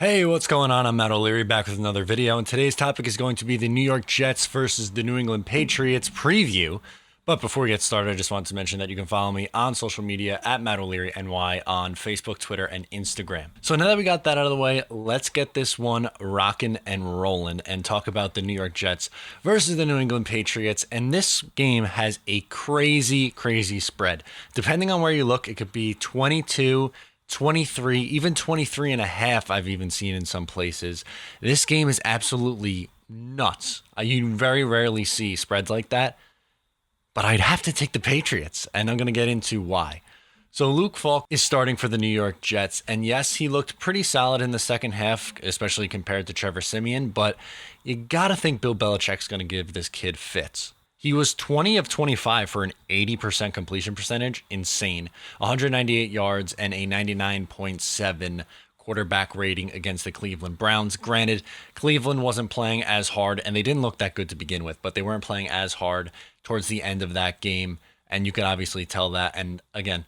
Hey, what's going on? I'm Matt O'Leary back with another video, and today's topic is going to be the New York Jets versus the New England Patriots preview. But before we get started, I just wanted to mention that you can follow me on social media at Matt O'Leary NY on Facebook, Twitter, and Instagram. So now that we got that out of the way, let's get this one rocking and rolling and talk about the New York Jets versus the New England Patriots. And this game has a crazy, crazy spread. Depending on where you look, it could be 22, 23, even 23 and a half, I've even seen in some places. This game is absolutely nuts. You very rarely see spreads like that, but I'd have to take the Patriots, and I'm going to get into why. So Luke Falk is starting for the New York Jets, and yes, he looked pretty solid in the second half, especially compared to Trevor Siemian, but you got to think Bill Belichick's going to give this kid fits. He was 20 of 25 for an 80% completion percentage. Insane. 198 yards and a 99.7 quarterback rating against the Cleveland Browns. Granted, Cleveland wasn't playing as hard, and they didn't look that good to begin with, but they weren't playing as hard towards the end of that game, and you could obviously tell that. And again,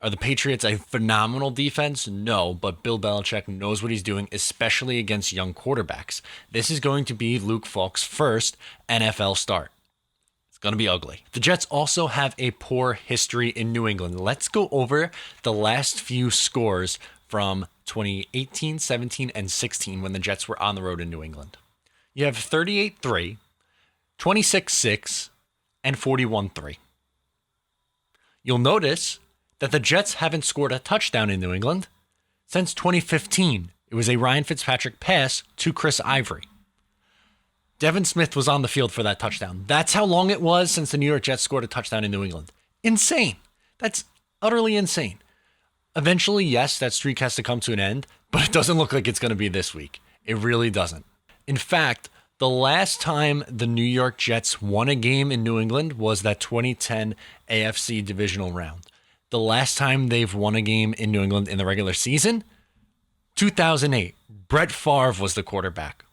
are the Patriots a phenomenal defense? No, but Bill Belichick knows what he's doing, especially against young quarterbacks. This is going to be Luke Falk's first NFL start. It's going to be ugly. The Jets also have a poor history in New England. Let's go over the last few scores from 2018, 17, and 16 when the Jets were on the road in New England. You have 38-3, 26-6, and 41-3. You'll notice that the Jets haven't scored a touchdown in New England since 2015. It was a Ryan Fitzpatrick pass to Chris Ivory. Devin Smith was on the field for that touchdown. That's how long it was since the New York Jets scored a touchdown in New England. Insane. That's utterly insane. Eventually, yes, that streak has to come to an end, but it doesn't look like it's going to be this week. It really doesn't. In fact, the last time the New York Jets won a game in New England was that 2010 AFC divisional round. The last time they've won a game in New England in the regular season, 2008. Brett Favre was the quarterback.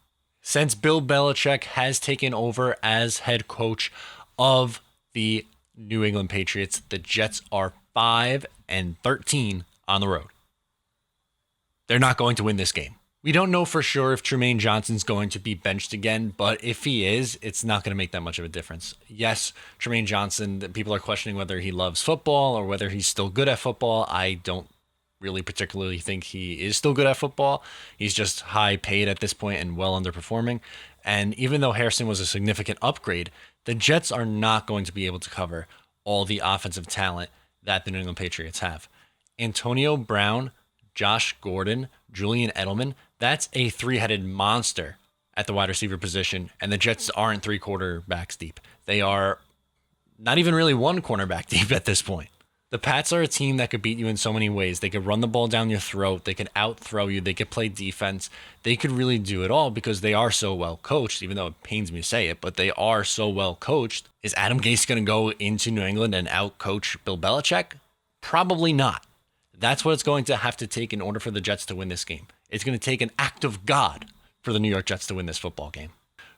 Since Bill Belichick has taken over as head coach of the New England Patriots, the Jets are 5-13 on the road. They're not going to win this game. We don't know for sure if Trumaine Johnson's going to be benched again, but if he is, it's not going to make that much of a difference. Yes, Trumaine Johnson, people are questioning whether he loves football or whether he's still good at football. I don't really particularly think he is still good at football. He's just high paid at this point and well underperforming. And even though Harrison was a significant upgrade, the Jets are not going to be able to cover all the offensive talent that the New England Patriots have. Antonio Brown, Josh Gordon, Julian Edelman, that's a three-headed monster at the wide receiver position, and the Jets aren't three quarterbacks deep. They are not even really one cornerback deep at this point. The Pats are a team that could beat you in so many ways. They could run the ball down your throat. They could out-throw you. They could play defense. They could really do it all because they are so well coached, even though it pains me to say it, but they are so well coached. Is Adam Gase going to go into New England and out-coach Bill Belichick? Probably not. That's what it's going to have to take in order for the Jets to win this game. It's going to take an act of God for the New York Jets to win this football game.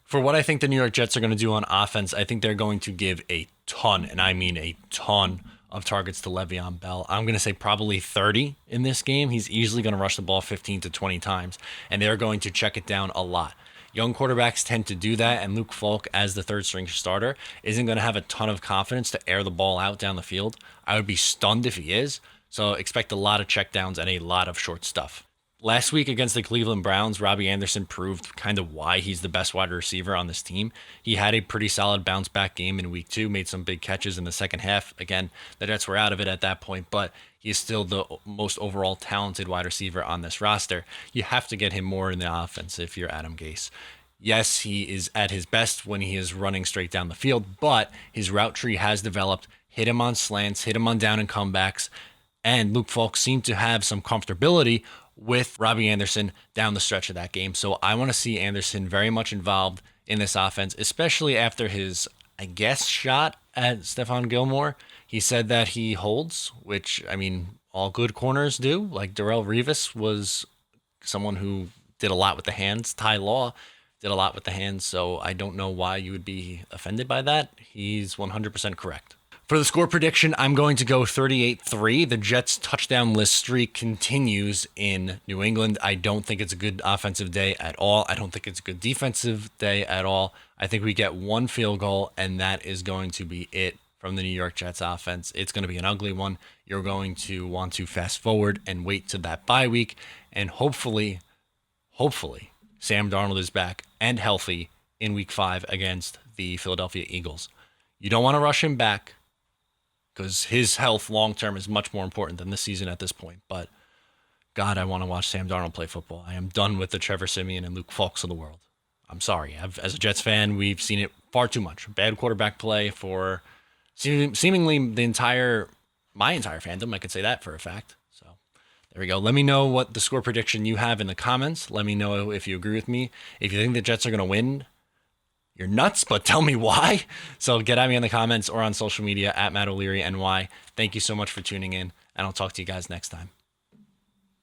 For what I think the New York Jets are going to do on offense, I think they're going to give a ton, and I mean a ton, of targets to Le'Veon Bell. I'm going to say probably 30 in this game. He's easily going to rush the ball 15 to 20 times, and they're going to check it down a lot. Young quarterbacks tend to do that, and Luke Falk, as the third-string starter, isn't going to have a ton of confidence to air the ball out down the field. I would be stunned if he is, so expect a lot of checkdowns and a lot of short stuff. Last week against the Cleveland Browns, Robbie Anderson proved kind of why he's the best wide receiver on this team. He had a pretty solid bounce-back game in week 2, made some big catches in the second half. Again, the Jets were out of it at that point, but he's still the most overall talented wide receiver on this roster. You have to get him more in the offense if you're Adam Gase. Yes, he is at his best when he is running straight down the field, but his route tree has developed. Hit him on slants, hit him on down and comebacks, and Luke Falk seemed to have some comfortability with Robbie Anderson down the stretch of that game. So I want to see Anderson very much involved in this offense, especially after his, I guess, shot at Stephon Gilmore. He said that he holds, which, I mean, all good corners do. Like Darrelle Revis was someone who did a lot with the hands. Ty Law did a lot with the hands, so I don't know why you would be offended by that. He's 100% correct. For the score prediction, I'm going to go 38-3. The Jets' touchdown-less streak continues in New England. I don't think it's a good offensive day at all. I don't think it's a good defensive day at all. I think we get one field goal, and that is going to be it from the New York Jets offense. It's going to be an ugly one. You're going to want to fast forward and wait to that bye week, and hopefully, Sam Darnold is back and healthy in week 5 against the Philadelphia Eagles. You don't want to rush him back, because his health long-term is much more important than this season at this point. But, God, I want to watch Sam Darnold play football. I am done with the Trevor Siemian and Luke Falks of the world. I'm sorry. As a Jets fan, we've seen it far too much. Bad quarterback play for seemingly my entire fandom. I could say that for a fact. So, there we go. Let me know what the score prediction you have in the comments. Let me know if you agree with me. If you think the Jets are going to win, you're nuts, but tell me why. So get at me in the comments or on social media at Matt O'Leary NY. Thank you so much for tuning in, and I'll talk to you guys next time.